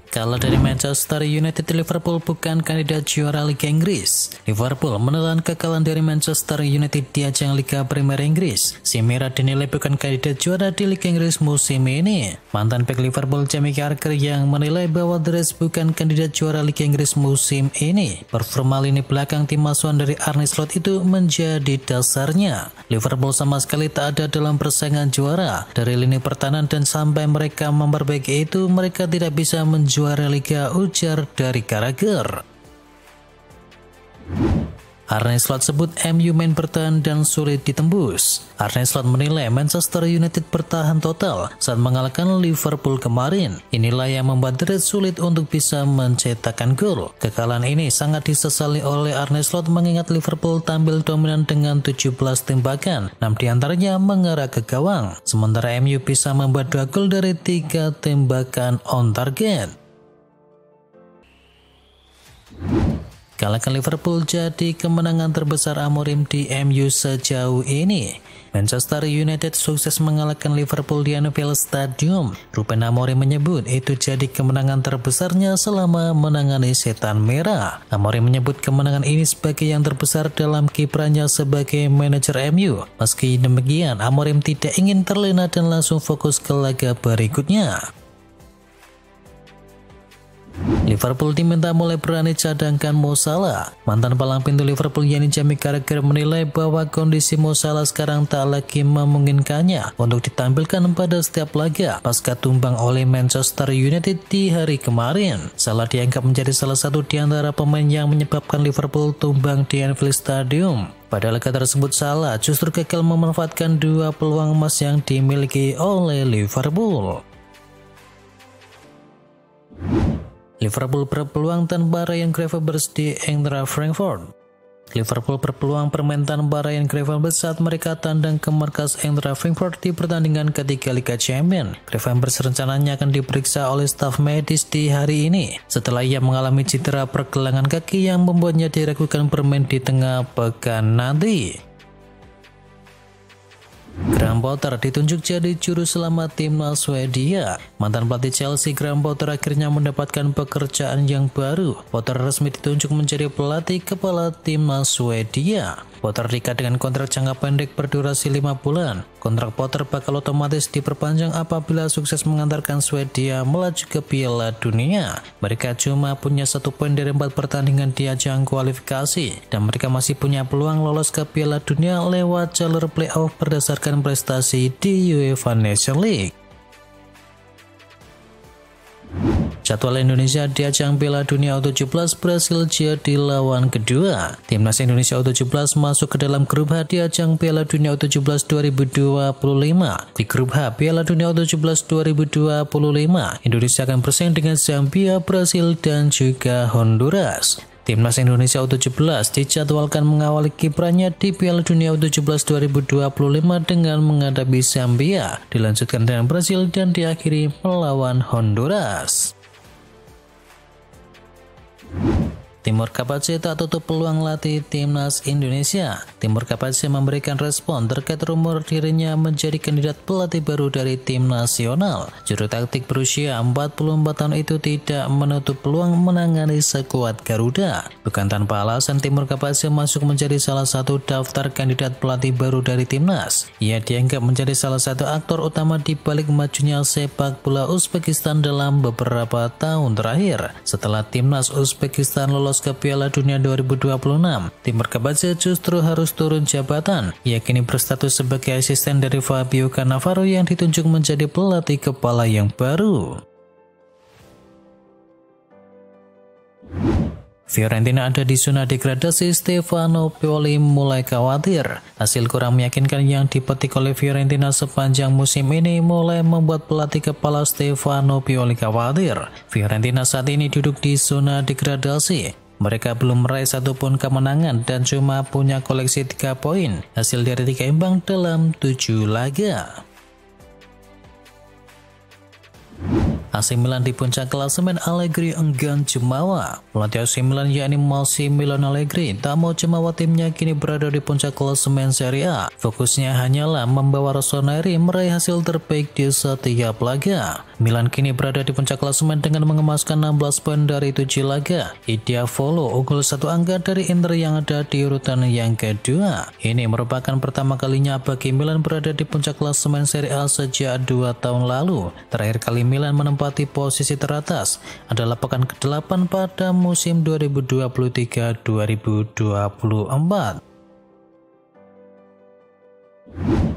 Kalah dari Manchester United, Liverpool bukan kandidat juara Liga Inggris. Liverpool menelan kekalahan dari Manchester United di ajang Liga Premier Inggris. Si Merah dinilai bukan kandidat juara di Liga Inggris musim ini. Mantan bek Liverpool Jamie Carragher yang menilai bahwa The Reds bukan kandidat juara Liga Inggris musim ini. Performa lini belakang tim asuhan dari Arne Slot itu menjadi dasarnya. Liverpool sama sekali tak ada dalam persaingan juara. Dari lini pertahanan dan sampai mereka memperbaiki itu, mereka tidak bisa menjuara Liga, ujar dari Carragher. Arne Slot sebut MU main bertahan dan sulit ditembus. Arne Slot menilai Manchester United bertahan total saat mengalahkan Liverpool kemarin. Inilah yang membuat The Reds sulit untuk bisa mencetakkan gol. Kekalahan ini sangat disesali oleh Arne Slot mengingat Liverpool tampil dominan dengan 17 tembakan, 6 diantaranya mengarah ke gawang. Sementara MU bisa membuat 2 gol dari 3 tembakan on target. Kalahkan Liverpool jadi kemenangan terbesar Amorim di MU sejauh ini. Manchester United sukses mengalahkan Liverpool di Anfield Stadium. Ruben Amorim menyebut itu jadi kemenangan terbesarnya selama menangani Setan Merah. Amorim menyebut kemenangan ini sebagai yang terbesar dalam kiprahnya sebagai manajer MU. Meski demikian, Amorim tidak ingin terlena dan langsung fokus ke laga berikutnya. Liverpool diminta mulai berani cadangkan Mo Salah. Mantan palang pintu Liverpool yakni Jamie Carragher menilai bahwa kondisi Mo Salah sekarang tak lagi memungkinkannya untuk ditampilkan pada setiap laga pasca tumbang oleh Manchester United di hari kemarin. Salah dianggap menjadi salah satu di antara pemain yang menyebabkan Liverpool tumbang di Anfield Stadium. Pada laga tersebut, Salah justru gagal memanfaatkan 2 peluang emas yang dimiliki oleh Liverpool. Liverpool berpeluang tanpa Ryan Gravenberch di Eintracht Frankfurt. Liverpool berpeluang bermain tanpa Ryan Gravenberch saat mereka tandang ke markas Eintracht Frankfurt di pertandingan ketiga Liga Champions. Gravenberch rencananya akan diperiksa oleh staf medis di hari ini setelah ia mengalami cedera pergelangan kaki yang membuatnya diragukan bermain di tengah pekan nanti. Graham Potter ditunjuk jadi juru selamat timnas Swedia. Mantan pelatih Chelsea Graham Potter akhirnya mendapatkan pekerjaan yang baru. Potter resmi ditunjuk menjadi pelatih kepala timnas Swedia. Potter diikat dengan kontrak jangka pendek berdurasi 5 bulan. Kontrak Potter bakal otomatis diperpanjang apabila sukses mengantarkan Swedia melaju ke Piala Dunia. Mereka cuma punya 1 poin dari 4 pertandingan di ajang kualifikasi, dan mereka masih punya peluang lolos ke Piala Dunia lewat jalur playoff berdasarkan prestasi di UEFA Nations League. Jadwal Indonesia di ajang Piala Dunia U17 Brasil jadi lawan kedua. Timnas Indonesia U17 masuk ke dalam grup H di ajang Piala Dunia U17 2025. Di grup H Piala Dunia U17 2025, Indonesia akan bersaing dengan Zambia, Brasil, dan juga Honduras. Timnas Indonesia U17 dijadwalkan mengawali kiprahnya di Piala Dunia U17 2025 dengan menghadapi Zambia, dilanjutkan dengan Brasil, dan diakhiri melawan Honduras. Timur Kapace tak tutup peluang latih timnas Indonesia. Timur Kapace memberikan respon terkait rumor dirinya menjadi kandidat pelatih baru dari tim nasional. Juru taktik berusia 44 tahun itu tidak menutup peluang menangani skuad Garuda. Bukan tanpa alasan Timur Kapace masuk menjadi salah satu daftar kandidat pelatih baru dari timnas. Ia dianggap menjadi salah satu aktor utama di balik majunya sepak bola Uzbekistan dalam beberapa tahun terakhir. Setelah timnas Uzbekistan lolos ke Piala Dunia 2026, Timur Kapace justru harus turun jabatan. Ia kini berstatus sebagai asisten dari Fabio Cannavaro yang ditunjuk menjadi pelatih kepala yang baru. Fiorentina ada di zona degradasi, Stefano Pioli mulai khawatir. Hasil kurang meyakinkan yang dipetik oleh Fiorentina sepanjang musim ini mulai membuat pelatih kepala Stefano Pioli khawatir. Fiorentina saat ini duduk di zona degradasi. Mereka belum meraih satupun kemenangan dan cuma punya koleksi 3 poin, hasil dari 3 imbang dalam 7 laga. AC Milan di puncak klasemen, Allegri enggan jumawa. Pelatih AC Milan yakni Massimiliano Allegri tak mau jumawa timnya kini berada di puncak klasemen Serie A. Fokusnya hanyalah membawa Rossoneri meraih hasil terbaik di setiap laga. Milan kini berada di puncak klasemen dengan mengemaskan 16 poin dari 7 laga. Diavolo unggul 1 angka dari Inter yang ada di urutan yang kedua. Ini merupakan pertama kalinya bagi Milan berada di puncak klasemen Serie A sejak 2 tahun lalu. Terakhir kali Milan menempati posisi teratas adalah pekan ke-8 pada musim 2023-2024.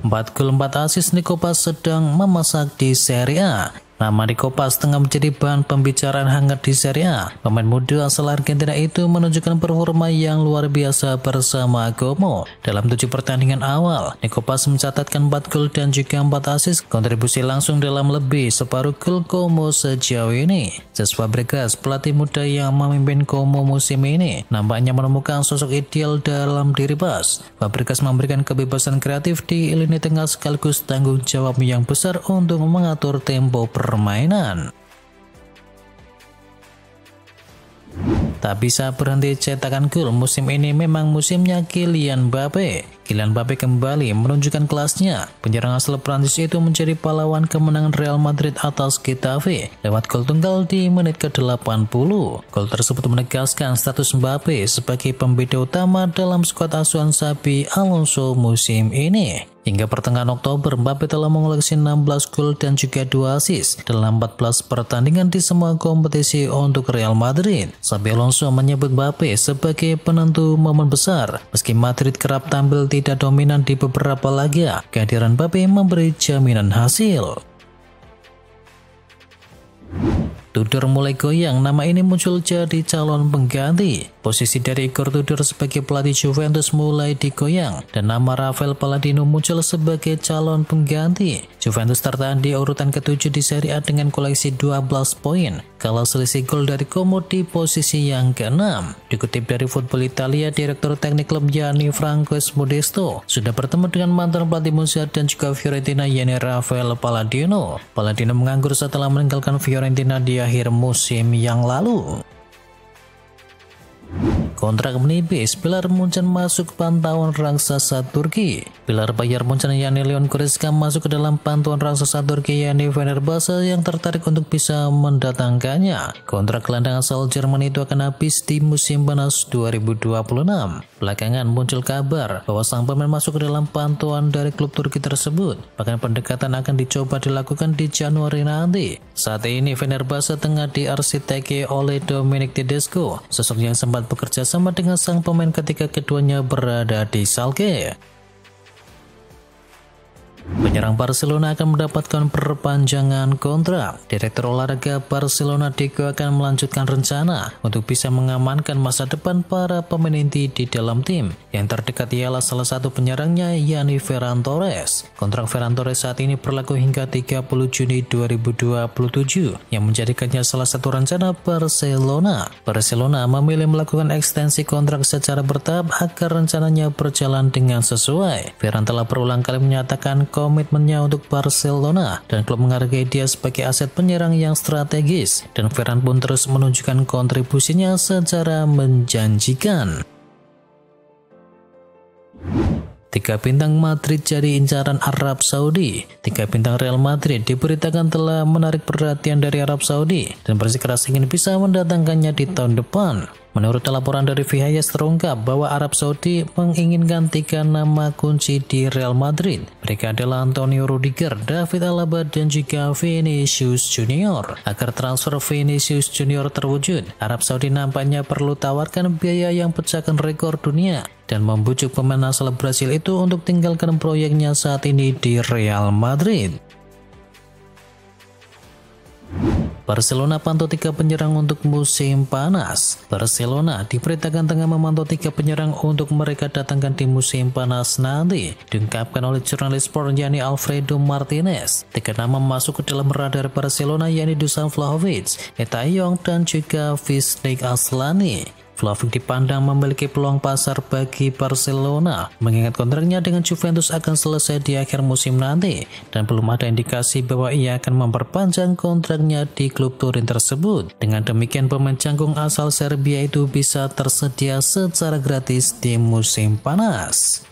4 gol 4 assist Nico Paz sedang memasak di Serie A. Nama Nico Paz tengah menjadi bahan pembicaraan hangat di Serie A. Pemain muda asal Argentina itu menunjukkan performa yang luar biasa bersama Como. Dalam 7 pertandingan awal, Nico Paz mencatatkan 4 gol dan juga 4 assist, kontribusi langsung dalam lebih separuh gol Como sejauh ini. Cesc Fabregas, pelatih muda yang memimpin Como musim ini, nampaknya menemukan sosok ideal dalam diri Paz. Fabregas memberikan kebebasan kreatif di lini tengah sekaligus tanggung jawab yang besar untuk mengatur tempo permainan. Tak bisa berhenti cetakan gol musim ini memang musimnya Kylian Mbappe. Kylian Mbappe kembali menunjukkan kelasnya. Penyerang asal Prancis itu menjadi pahlawan kemenangan Real Madrid atas Getafe lewat gol tunggal di menit ke-80. Gol tersebut menegaskan status Mbappe sebagai pembeda utama dalam skuad asuhan Xabi Alonso musim ini. Hingga pertengahan Oktober, Mbappe telah mengoleksi 16 gol dan juga 2 assist dalam 14 pertandingan di semua kompetisi untuk Real Madrid. Xabi Alonso menyebut Mbappe sebagai penentu momen besar. Meski Madrid kerap tampil tidak dominan di beberapa laga, kehadiran Mbappe memberi jaminan hasil. Tudor mulai goyang, nama ini muncul jadi calon pengganti. Posisi dari Igor Tudor sebagai pelatih Juventus mulai digoyang dan nama Rafael Palladino muncul sebagai calon pengganti. Juventus tertahan di urutan ke-7 di Serie A dengan koleksi 12 poin, kalau selisih gol dari Como di posisi yang ke-6. Dikutip dari Football Italia, Direktur Teknik klub yakni Franco Modesto sudah bertemu dengan mantan pelatih Monza dan juga Fiorentina yakni Rafael Palladino. Palladino menganggur setelah meninggalkan Fiorentina di akhir musim yang lalu. Kontrak menipis, Pilar Munchen masuk pantauan raksasa Turki. Pilar Bayern Munchen yakni Leon Goretzka masuk ke dalam pantauan raksasa Turki yakni Fenerbahce yang tertarik untuk bisa mendatangkannya. Kontrak gelandang asal Jerman itu akan habis di musim panas 2026. Belakangan muncul kabar bahwa sang pemain masuk ke dalam pantauan dari klub Turki tersebut. Bahkan pendekatan akan dicoba dilakukan di Januari nanti. Saat ini Fenerbahce tengah diarsiteki oleh Dominic Tedesco, sosok yang sempat bekerja sama dengan sang pemain ketika keduanya berada di Schalke. Penyerang Barcelona akan mendapatkan perpanjangan kontrak. Direktur olahraga Barcelona Deco akan melanjutkan rencana untuk bisa mengamankan masa depan para pemain inti di dalam tim. Yang terdekat ialah salah satu penyerangnya yakni Ferran Torres. Kontrak Ferran Torres saat ini berlaku hingga 30 Juni 2027 yang menjadikannya salah satu rencana Barcelona. Barcelona memilih melakukan ekstensi kontrak secara bertahap agar rencananya berjalan dengan sesuai. Ferran telah berulang kali menyatakan komitmennya untuk Barcelona dan klub menghargai dia sebagai aset penyerang yang strategis, dan Ferran pun terus menunjukkan kontribusinya secara menjanjikan. 3 bintang Madrid jadi incaran Arab Saudi. 3 bintang Real Madrid diberitakan telah menarik perhatian dari Arab Saudi dan bersikeras ingin bisa mendatangkannya di tahun depan. Menurut laporan dari Vihayas terungkap bahwa Arab Saudi menginginkan 3 nama kunci di Real Madrid. Mereka adalah Antonio Rudiger, David Alaba, dan juga Vinicius Junior. Agar transfer Vinicius Junior terwujud, Arab Saudi nampaknya perlu tawarkan biaya yang pecahkan rekor dunia dan membujuk pemain asal Brasil itu untuk tinggalkan proyeknya saat ini di Real Madrid. Barcelona pantau 3 penyerang untuk musim panas. Barcelona diberitakan tengah memantau 3 penyerang untuk mereka datangkan di musim panas nanti. Diungkapkan oleh jurnalis sport yakni Alfredo Martinez. 3 nama masuk ke dalam radar Barcelona yakni Dusan Vlahovic, Etayong, dan juga Visnik Aslani. Vlahovic dipandang memiliki peluang pasar bagi Barcelona, mengingat kontraknya dengan Juventus akan selesai di akhir musim nanti, dan belum ada indikasi bahwa ia akan memperpanjang kontraknya di klub Turin tersebut. Dengan demikian, pemain jangkung asal Serbia itu bisa tersedia secara gratis di musim panas.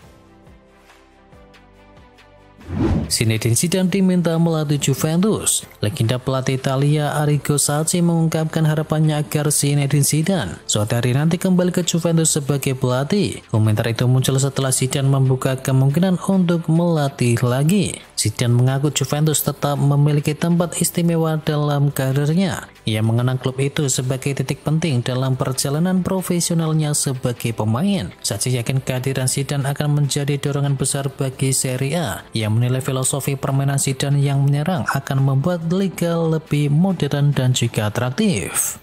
Zinedine Zidane diminta melatih Juventus. Legenda pelatih Italia Arrigo Sacchi mengungkapkan harapannya agar Zinedine Zidane suatu hari nanti kembali ke Juventus sebagai pelatih. Komentar itu muncul setelah Zidane membuka kemungkinan untuk melatih lagi. Zidane mengaku Juventus tetap memiliki tempat istimewa dalam karirnya. Ia mengenang klub itu sebagai titik penting dalam perjalanan profesionalnya sebagai pemain. Sacchi yakin kehadiran Zidane akan menjadi dorongan besar bagi Serie A. Ia menilai filosofi permainan Zidane yang menyerang akan membuat liga lebih modern dan juga atraktif.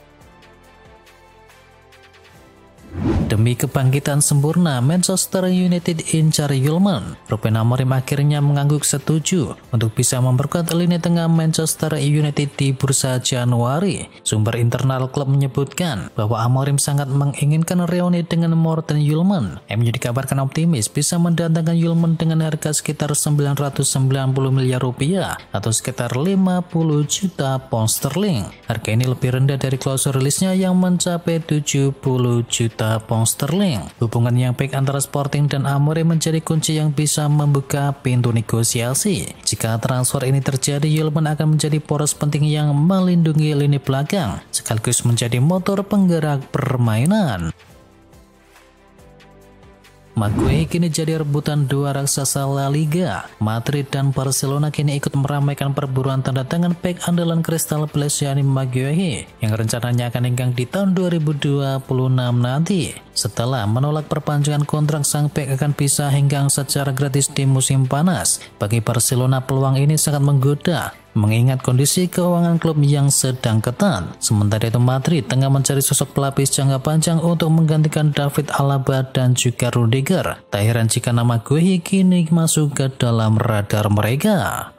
Demi kebangkitan sempurna, Manchester United incar Yulman. Ruben Amorim akhirnya mengangguk setuju untuk bisa memperkuat lini tengah Manchester United di bursa Januari. Sumber internal klub menyebutkan bahwa Amorim sangat menginginkan reuni dengan Morten Yulman. MU dikabarkan optimis bisa mendatangkan Yulman dengan harga sekitar 990 miliar rupiah atau sekitar 50 juta pound sterling. Harga ini lebih rendah dari klausul rilisnya yang mencapai 70 juta pound sterling. Hubungan yang baik antara Sporting dan Amorim menjadi kunci yang bisa membuka pintu negosiasi. Jika transfer ini terjadi, Yulman akan menjadi poros penting yang melindungi lini belakang, sekaligus menjadi motor penggerak permainan. Maguire kini jadi rebutan dua raksasa La Liga. Madrid dan Barcelona kini ikut meramaikan perburuan tanda tangan bek andalan Crystal Palace yakni Maguire yang rencananya akan hengkang di tahun 2026 nanti. Setelah menolak perpanjangan kontrak, sang bek akan bisa hengkang secara gratis di musim panas. Bagi Barcelona, peluang ini sangat menggoda mengingat kondisi keuangan klub yang sedang ketat. Sementara itu, Madrid tengah mencari sosok pelapis jangka panjang untuk menggantikan David Alaba dan juga Rudiger. Tak heran jika nama Guehi kini masuk ke dalam radar mereka.